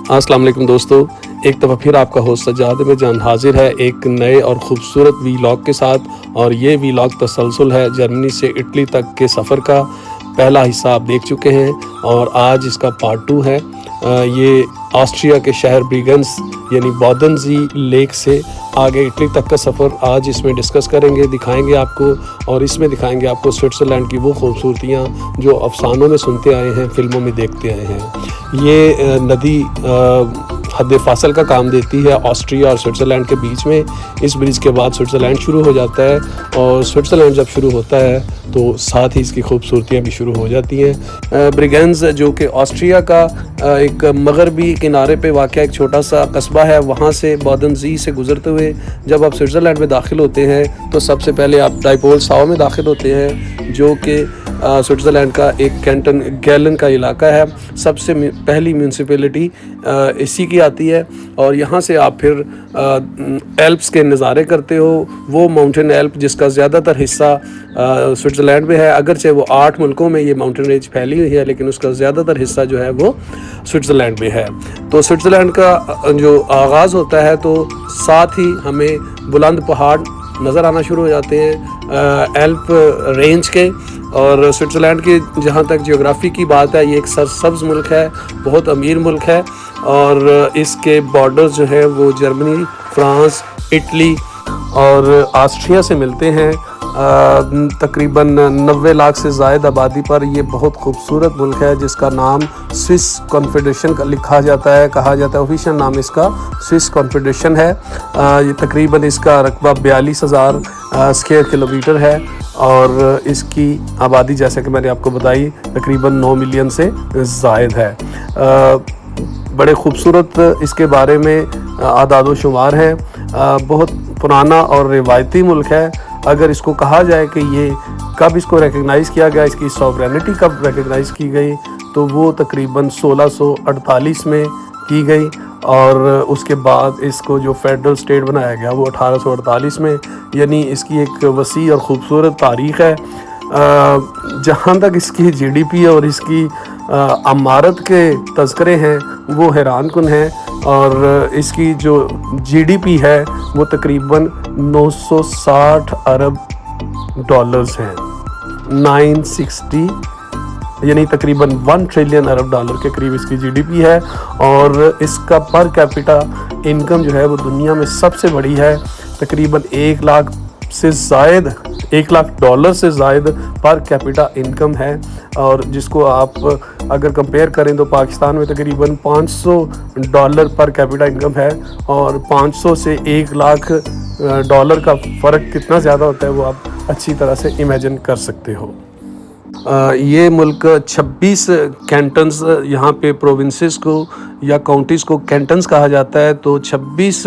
السلام علیکم دوستو، ایک دفعہ پھر آپ کا ہوسٹ سجاد میں جان حاضر ہے ایک نئے اور خوبصورت ویلاگ کے ساتھ، اور یہ ویلاگ تسلسل ہے جرمنی سے اٹلی تک کے سفر کا۔ پہلا حصہ آپ دیکھ چکے ہیں اور آج اس کا پارٹ 2 ہے۔ یہ آسٹریا کے شہر بریگنز یعنی بودنزی لیک سے آگے اٹلی تک کا سفر آج اس میں ڈسکس کریں گے، دکھائیں گے آپ کو، اور اس میں دکھائیں گے آپ کو سوئٹزرلینڈ کی وہ خوبصورتیاں جو افسانوں میں سنتے آئے ہیں، فلموں میں دیکھتے آئے ہیں۔ یہ ندی حد فاصل کا کام دیتی ہے آسٹریا اور سوئٹزرلینڈ کے بیچ میں۔ اس برج کے بعد سوئٹزرلینڈ شروع ہو جاتا ہے، اور سوئٹزرلینڈ جب شروع ہوتا ہے تو ساتھ ہی اس کی خوبصورتیاں بھی شروع ہو جاتی ہیں۔ بریگنز جو کہ آسٹریا کا ایک مغربی کنارے پہ واقع ایک چھوٹا سا قصبہ ہے، وہاں سے بودنزی سے گزرتے ہوئے جب آپ سوئٹزرلینڈ میں داخل ہوتے ہیں تو سب سے پہلے آپ ڈائپولساؤ میں داخل ہوتے ہیں، جو کہ سوئٹزرلینڈ کا ایک کینٹن گیلن کا علاقہ ہے۔ سب سے پہلی میونسپلٹی اسی کی آتی ہے، اور یہاں سے آپ پھر ایلپس کے نظارے کرتے ہو۔ وہ ماؤنٹین ایلپ جس کا زیادہ تر حصہ سوئٹزرلینڈ میں ہے، اگرچہ وہ 8 ملکوں میں یہ ماؤنٹین رینج پھیلی ہوئی ہے، لیکن اس کا زیادہ تر حصہ جو ہے وہ سوئٹزرلینڈ میں ہے۔ تو سوئٹزرلینڈ کا جو آغاز ہوتا ہے تو ساتھ ہی ہمیں بلند پہاڑ نظر آنا شروع ہو جاتے ہیں ایلپ رینج کے۔ اور سوئٹزرلینڈ کی جہاں تک جیوگرافی کی بات ہے، یہ ایک سرسبز ملک ہے، بہت امیر ملک ہے، اور اس کے بارڈرز جو ہیں وہ جرمنی، فرانس، اٹلی اور آسٹریا سے ملتے ہیں۔ تقریباً 90 لاکھ سے زائد آبادی پر یہ بہت خوبصورت ملک ہے، جس کا نام سوئس کنفیڈریشن کا لکھا جاتا ہے، کہا جاتا ہے آفیشیل نام اس کا سوئس کنفیڈریشن ہے۔ یہ تقریباً اس کا رقبہ 42,000 اسکوائر کلومیٹر ہے، اور اس کی آبادی جیسا کہ میں نے آپ کو بتائی تقریباً 9 ملین سے زائد ہے۔ بڑے خوبصورت اس کے بارے میں اعداد و شمار ہیں۔ بہت پرانا اور روایتی ملک ہے۔ اگر اس کو کہا جائے کہ یہ کب اس کو ریکگنائز کیا گیا، اس کی سوورینٹی کب ریکگنائز کی گئی، تو وہ تقریباً 1648 میں کی گئی، اور اس کے بعد اس کو جو فیڈرل سٹیٹ بنایا گیا وہ 1848 میں۔ یعنی اس کی ایک وسیع اور خوبصورت تاریخ ہے۔ جہاں تک اس کی جی ڈی پی اور اس کی عمارت کے تذکرے ہیں وہ حیران کن ہیں، اور اس کی جو جی ڈی پی ہے وہ تقریباً 960 ارب ڈالرز ہیں، 960 یعنی تقریباً 1 ٹریلین ارب ڈالر کے قریب اس کی جی ڈی پی ہے، اور اس کا پر کیپیٹا انکم جو ہے وہ دنیا میں سب سے بڑی ہے۔ تقریباً 1 لاکھ سے زائد، 1 لاکھ ڈالر سے زائد پر کیپیٹا انکم ہے، اور جس کو آپ اگر کمپیئر کریں تو پاکستان میں تقریباً 500 ڈالر پر کیپیٹا انکم ہے، اور 500 سے 1 لاکھ ڈالر کا فرق کتنا زیادہ ہوتا ہے وہ آپ اچھی طرح سے امیجن کر سکتے ہو۔ یہ ملک 26 کینٹنز، یہاں پہ پروونسز کو یا کاؤنٹیز کو کینٹنز کہا جاتا ہے، تو 26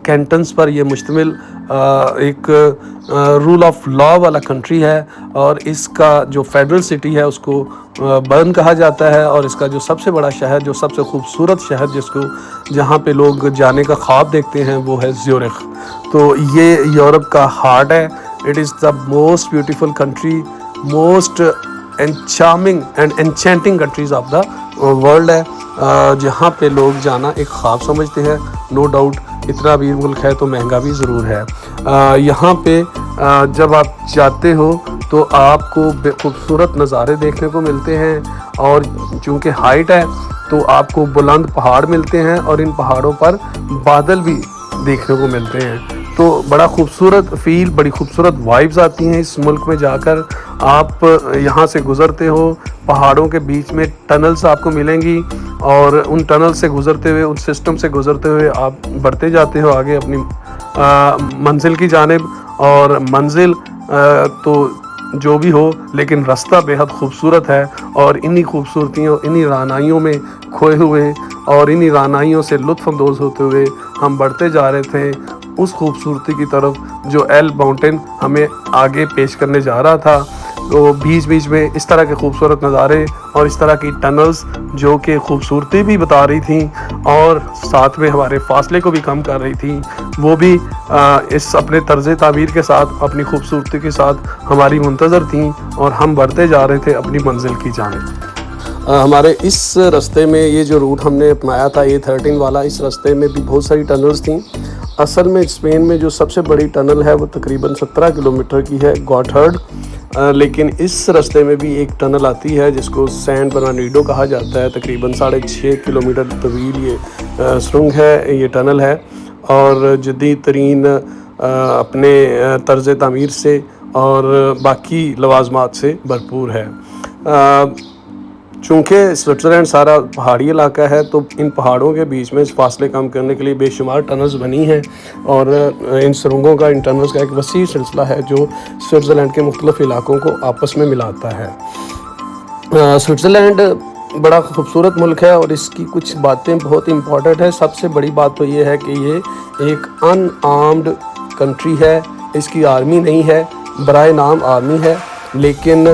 کینٹنز پر یہ مشتمل ایک رول آف لا والا کنٹری ہے، اور اس کا جو فیڈرل سٹی ہے اس کو برن کہا جاتا ہے، اور اس کا جو سب سے بڑا شہر، جو سب سے خوبصورت شہر جس کو جہاں پہ لوگ جانے کا خواب دیکھتے ہیں، وہ ہے زیورخ۔ تو یہ یورپ کا ہارٹ ہے۔ It is the most beautiful country, most charming and enchanting countries of the world ہے، جہاں پہ لوگ جانا ایک خواب سمجھتے ہیں۔ نو ڈاؤٹ اتنا امیر ملک ہے تو مہنگا بھی ضرور ہے۔ یہاں پہ جب آپ جاتے ہو تو آپ کو بے خوبصورت نظارے دیکھنے کو ملتے ہیں، اور چونکہ ہائٹ ہے تو آپ کو بلند پہاڑ ملتے ہیں، اور ان پہاڑوں پر بادل بھی دیکھنے کو ملتے ہیں۔ تو بڑا خوبصورت فیل، بڑی خوبصورت وائبز آتی ہیں اس ملک میں جا کر۔ آپ یہاں سے گزرتے ہو، پہاڑوں کے بیچ میں ٹنلز آپ کو ملیں گی، اور ان ٹنل سے گزرتے ہوئے، ان سسٹم سے گزرتے ہوئے آپ بڑھتے جاتے ہو آگے اپنی منزل کی جانب۔ اور منزل تو جو بھی ہو، لیکن راستہ بےحد خوبصورت ہے، اور انہی خوبصورتیوں، انہی رعنائیوں میں کھوئے ہوئے اور انہی رعنائیوں سے لطف اندوز ہوتے ہوئے ہم بڑھتے جا رہے تھے اس خوبصورتی کی طرف جو ایل ماؤنٹین ہمیں آگے پیش کرنے جا رہا تھا۔ تو بیچ بیچ میں اس طرح کے خوبصورت نظارے اور اس طرح کی ٹنلز جو کہ خوبصورتی بھی بتا رہی تھیں اور ساتھ میں ہمارے فاصلے کو بھی کم کر رہی تھیں، وہ بھی اس اپنے طرز تعبیر کے ساتھ، اپنی خوبصورتی کے ساتھ ہماری منتظر تھیں، اور ہم بڑھتے جا رہے تھے اپنی منزل کی جانب۔ ہمارے اس راستے میں یہ جو روٹ ہم نے اپنایا تھا A13 والا، اس راستے میں بھی بہت ساری ٹنلز تھیں۔ اصل میں اسپین میں جو سب سے بڑی ٹنل ہے وہ تقریباً 17 کلومیٹر کی ہے، گوتھرڈ، لیکن اس راستے میں بھی ایک ٹنل آتی ہے جس کو سین برنارڈینو کہا جاتا ہے، تقریباً 6.5 کلومیٹر طویل یہ سرنگ ہے، یہ ٹنل ہے، اور جدید ترین اپنے طرز تعمیر سے اور باقی لوازمات سے بھرپور ہے۔ چونکہ سوئٹزرلینڈ سارا پہاڑی علاقہ ہے تو ان پہاڑوں کے بیچ میں فاصلے کم کرنے کے لیے بے شمار ٹنلز بنی ہیں، اور ان سرنگوں کا، ان ٹنلز کا ایک وسیع سلسلہ ہے جو سوئٹزرلینڈ کے مختلف علاقوں کو آپس میں ملاتا ہے۔ سوئٹزرلینڈ بڑا خوبصورت ملک ہے اور اس کی کچھ باتیں بہت امپورٹنٹ ہے۔ سب سے بڑی بات تو یہ ہے کہ یہ ایک ان آرمڈ کنٹری ہے، اس کی آرمی نہیں ہے، برائے نام آرمی ہے، لیکن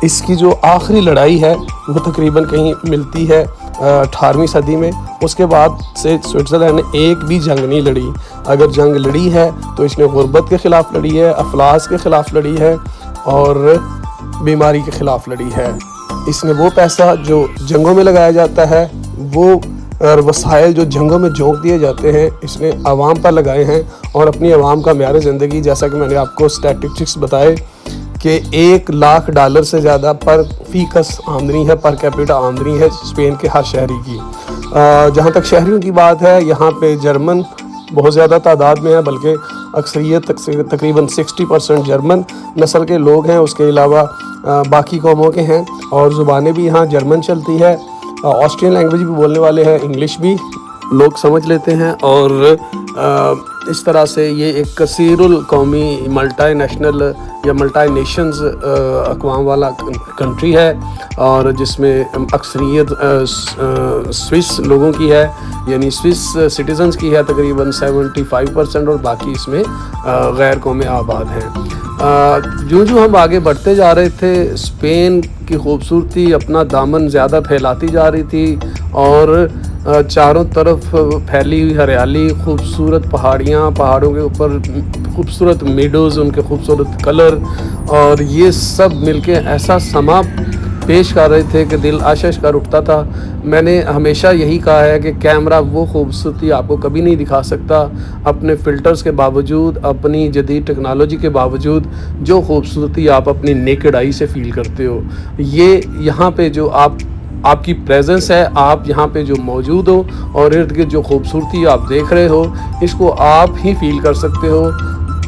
اس کی جو آخری لڑائی ہے وہ تقریباً کہیں ملتی ہے 18ویں صدی میں۔ اس کے بعد سے سوئٹزرلینڈ نے ایک بھی جنگ نہیں لڑی۔ اگر جنگ لڑی ہے تو اس نے غربت کے خلاف لڑی ہے، افلاس کے خلاف لڑی ہے اور بیماری کے خلاف لڑی ہے۔ اس نے وہ پیسہ جو جنگوں میں لگایا جاتا ہے، وہ وسائل جو جنگوں میں جھونک دیے جاتے ہیں، اس نے عوام پر لگائے ہیں، اور اپنی عوام کا معیار زندگی، جیسا کہ میں نے آپ کو اسٹیٹسٹکس بتائے کہ $1,00,000 سے زیادہ پر فی کس آمدنی ہے، پر کیپیٹا آمدنی ہے اسپین کے ہر شہری کی۔ جہاں تک شہریوں کی بات ہے، یہاں پہ جرمن بہت زیادہ تعداد میں ہے، بلکہ اکثریت تقریباً 60% جرمن نسل کے لوگ ہیں، اس کے علاوہ باقی قوموں کے ہیں، اور زبانیں بھی یہاں جرمن چلتی ہے، آسٹرین لینگویج بھی بولنے والے ہیں، انگلش بھی لوگ سمجھ لیتے ہیں، اور اس طرح سے یہ ایک کثیر القومی ملٹی نیشنل یا ملٹی نیشنز اقوام والا کنٹری ہے، اور جس میں اکثریت سوئس لوگوں کی ہے، یعنی سوئس سٹیزنز کی ہے تقریباً 75%، اور باقی اس میں غیر قومیں آباد ہیں۔ جو ہم آگے بڑھتے جا رہے تھے، اسپین کی خوبصورتی اپنا دامن زیادہ پھیلاتی جا رہی تھی، اور چاروں طرف پھیلی ہوئی ہریالی، خوبصورت پہاڑیاں، پہاڑوں کے اوپر خوبصورت میڈوز، ان کے خوبصورت کلر، اور یہ سب مل کے ایسا سما پیش کر رہے تھے کہ دل آشش کر اٹھتا تھا۔ میں نے ہمیشہ یہی کہا ہے کہ کیمرہ وہ خوبصورتی آپ کو کبھی نہیں دکھا سکتا، اپنے فلٹرز کے باوجود، اپنی جدید ٹیکنالوجی کے باوجود، جو خوبصورتی آپ اپنی نیکڈ آئی سے فیل کرتے ہو، یہ یہاں پہ جو آپ کی پریزنس ہے، آپ یہاں پہ جو موجود ہو اور ارد گرد جو خوبصورتی آپ دیکھ رہے ہو، اس کو آپ ہی فیل کر سکتے ہو۔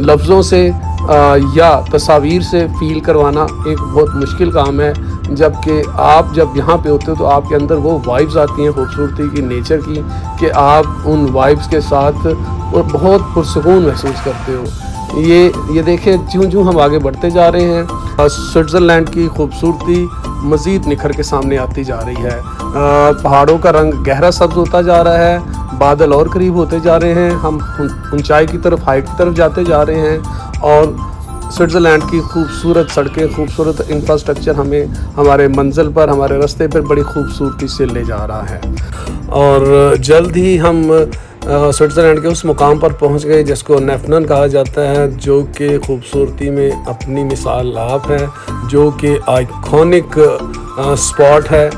لفظوں سے یا تصاویر سے فیل کروانا ایک بہت مشکل کام ہے، جبکہ آپ جب یہاں پہ ہوتے ہو تو آپ کے اندر وہ وائبز آتی ہیں خوبصورتی کی، نیچر کی، کہ آپ ان وائبز کے ساتھ بہت پرسکون محسوس کرتے ہو۔ یہ دیکھیں، جوں ہم آگے بڑھتے جا رہے ہیں، سوئٹزرلینڈ کی خوبصورتی مزید نکھر کے سامنے آتی جا رہی ہے۔ پہاڑوں کا رنگ گہرا سبز ہوتا جا رہا ہے، بادل اور قریب ہوتے جا رہے ہیں، ہم اونچائی کی طرف، ہائٹ کی طرف جاتے جا رہے ہیں، اور سوئٹزرلینڈ کی خوبصورت سڑکیں، خوبصورت انفراسٹرکچر ہمیں ہمارے منزل پر، ہمارے راستے پر بڑی خوبصورتی سے لے جا رہا ہے۔ اور جلد ہی ہم سوئٹزرلینڈ کے اس مقام پر پہنچ گئے جس کو نیفنن کہا جاتا ہے، جو کہ خوبصورتی میں اپنی مثال آپ ہے، جو کہ آئیکونک اسپاٹ ہے،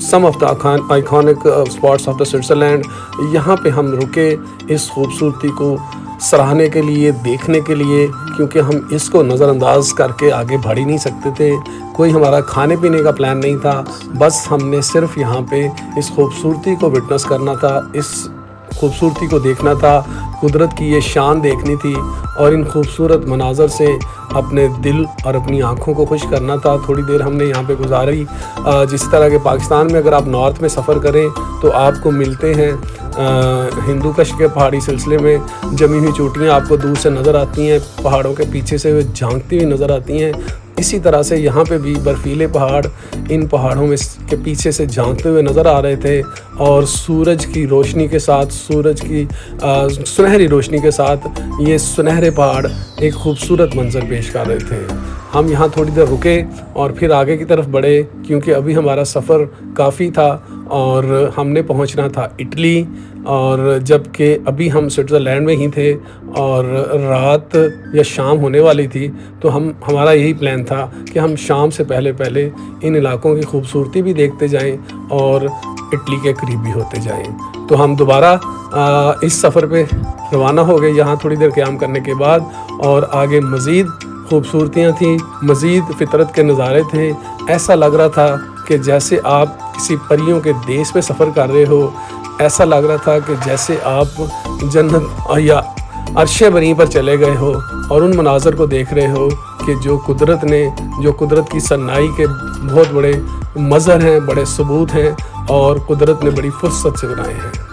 some of the iconic spots of the Switzerland. یہاں پہ ہم رکے اس خوبصورتی کو سراہنے کے لیے، دیکھنے کے لیے، کیونکہ ہم اس کو نظر انداز کر کے آگے بڑھ ہی نہیں سکتے تھے۔ کوئی ہمارا کھانے پینے کا پلان نہیں تھا، بس ہم نے صرف یہاں پہ اس خوبصورتی کو وٹنس کرنا تھا، اس خوبصورتی کو دیکھنا تھا، قدرت کی یہ شان دیکھنی تھی، اور ان خوبصورت مناظر سے اپنے دل اور اپنی آنکھوں کو خوش کرنا تھا۔ تھوڑی دیر ہم نے یہاں پہ گزاری۔ جس طرح کہ پاکستان میں اگر آپ نارتھ میں سفر کریں تو آپ کو ملتے ہیں ہندو کش کے پہاڑی سلسلے میں جمی ہوئی چوٹیاں آپ کو دور سے نظر آتی ہیں، پہاڑوں کے پیچھے سے جھانکتی ہوئی نظر آتی ہیں۔ اسی طرح سے یہاں پہ بھی برفیلے پہاڑ ان پہاڑوں میں کے پیچھے سے جھانکتے ہوئے نظر آ رہے تھے، اور سورج کی روشنی کے ساتھ، سورج کی سنہری روشنی کے ساتھ یہ سنہرے پہاڑ ایک خوبصورت منظر پیش کر رہے تھے۔ ہم یہاں تھوڑی دیر رکے اور پھر آگے کی طرف بڑھے، کیونکہ ابھی ہمارا سفر کافی تھا اور ہم نے پہنچنا تھا اٹلی، اور جب کہ ابھی ہم سوئٹزرلینڈ میں ہی تھے اور رات یا شام ہونے والی تھی، تو ہمارا یہی پلان تھا کہ ہم شام سے پہلے ان علاقوں کی خوبصورتی بھی دیکھتے جائیں اور اٹلی کے قریب بھی ہوتے جائیں۔ تو ہم دوبارہ اس سفر پہ روانہ ہو گئے یہاں تھوڑی دیر قیام کرنے کے بعد، اور آگے مزید خوبصورتیاں تھیں، مزید فطرت کے نظارے تھے۔ ایسا لگ رہا تھا کہ جیسے آپ کسی پریوں کے دیس پہ سفر کر رہے ہو، ایسا لگ رہا تھا کہ جیسے آپ جنت یا عرش بری پر چلے گئے ہو اور ان مناظر کو دیکھ رہے ہو کہ جو قدرت کی صنائی کے بہت بڑے مظہر ہیں، بڑے ثبوت ہیں، اور قدرت نے بڑی فرصت سے بنائے ہیں۔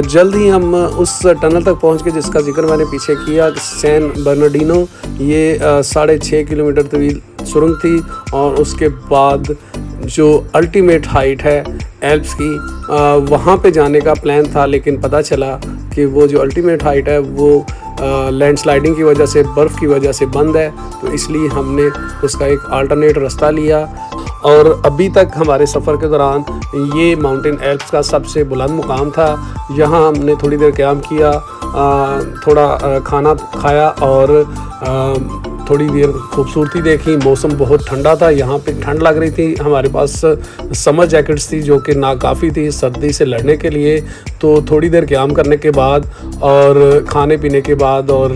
جلد ہی ہم اس ٹنل تک پہنچ گئے جس کا ذکر میں نے پیچھے کیا، سین برنارڈینو۔ یہ 6.5 کلومیٹر طویل سرنگ تھی، اور اس کے بعد جو الٹیمیٹ ہائٹ ہے ایلپس کی، وہاں پہ جانے کا پلان تھا، لیکن پتہ چلا کہ وہ جو الٹیمیٹ ہائٹ ہے وہ لینڈ سلائڈنگ کی وجہ سے، برف کی وجہ سے بند ہے، تو اس لیے ہم نے اس کا ایک آلٹرنیٹ رستہ لیا۔ اور ابھی تک ہمارے سفر کے دوران یہ ماؤنٹین ایلپس کا سب سے بلند مقام تھا۔ یہاں ہم نے تھوڑی دیر قیام کیا، تھوڑا کھانا کھایا اور تھوڑی دیر خوبصورتی دیکھی۔ موسم بہت ٹھنڈا تھا، یہاں پہ ٹھنڈ لگ رہی تھی۔ ہمارے پاس سمر جیکٹس تھی جو کہ ناکافی تھی سردی سے لڑنے کے لیے۔ تو تھوڑی دیر قیام کرنے کے بعد اور کھانے پینے کے بعد اور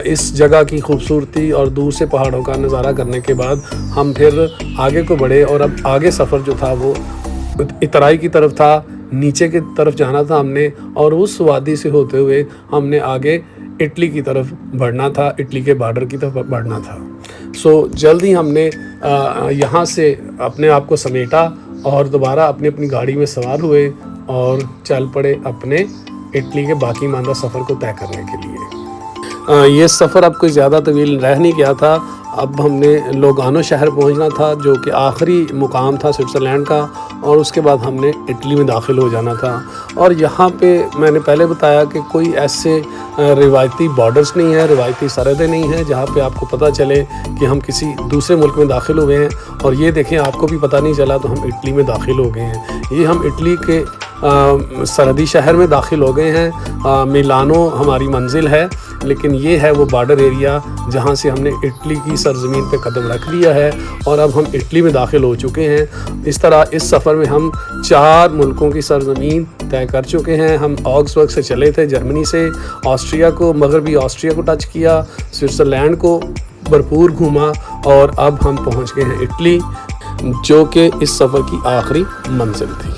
اس جگہ کی خوبصورتی اور دور سے پہاڑوں کا نظارہ کرنے کے بعد ہم پھر آگے کو بڑھے، اور اب آگے سفر جو تھا وہ اترائی کی طرف تھا، نیچے کی طرف جانا تھا ہم نے، اور اس وادی سے ہوتے ہوئے ہم نے آگے اٹلی کی طرف بڑھنا تھا، اٹلی کے بارڈر کی طرف بڑھنا تھا۔ جلد ہی ہم نے یہاں سے اپنے آپ کو سمیٹا اور دوبارہ اپنی گاڑی میں سوار ہوئے اور چل پڑے اپنے اٹلی کے باقی ماندہ سفر کو طے کرنے کے لیے۔ یہ سفر اب کوئی زیادہ طویل رہ نہیں گیا تھا، اب ہم نے لوگانو شہر پہنچنا تھا جو کہ آخری مقام تھا سوئٹزرلینڈ کا، اور اس کے بعد ہم نے اٹلی میں داخل ہو جانا تھا۔ اور یہاں پہ میں نے پہلے بتایا کہ کوئی ایسے روایتی بارڈرز نہیں ہیں، روایتی سرحدیں نہیں ہیں جہاں پہ آپ کو پتہ چلے کہ ہم کسی دوسرے ملک میں داخل ہوئے ہیں۔ اور یہ دیکھیں، آپ کو بھی پتہ نہیں چلا تو ہم اٹلی میں داخل ہو گئے ہیں۔ یہ ہم اٹلی کے سرحدی شہر میں داخل ہو گئے ہیں۔ میلانو ہماری منزل ہے، لیکن یہ ہے وہ بارڈر ایریا جہاں سے ہم نے اٹلی کی سرزمین پہ قدم رکھ لیا ہے، اور اب ہم اٹلی میں داخل ہو چکے ہیں۔ اس طرح اس سفر میں ہم 4 ملکوں کی سرزمین طے کر چکے ہیں۔ ہم آگسبرگ سے چلے تھے، جرمنی سے آسٹریا کو، مغربی آسٹریا کو ٹچ کیا، سوئٹزرلینڈ کو بھرپور گھوما، اور اب ہم پہنچ گئے ہیں اٹلی، جو کہ اس سفر کی آخری منزل تھی۔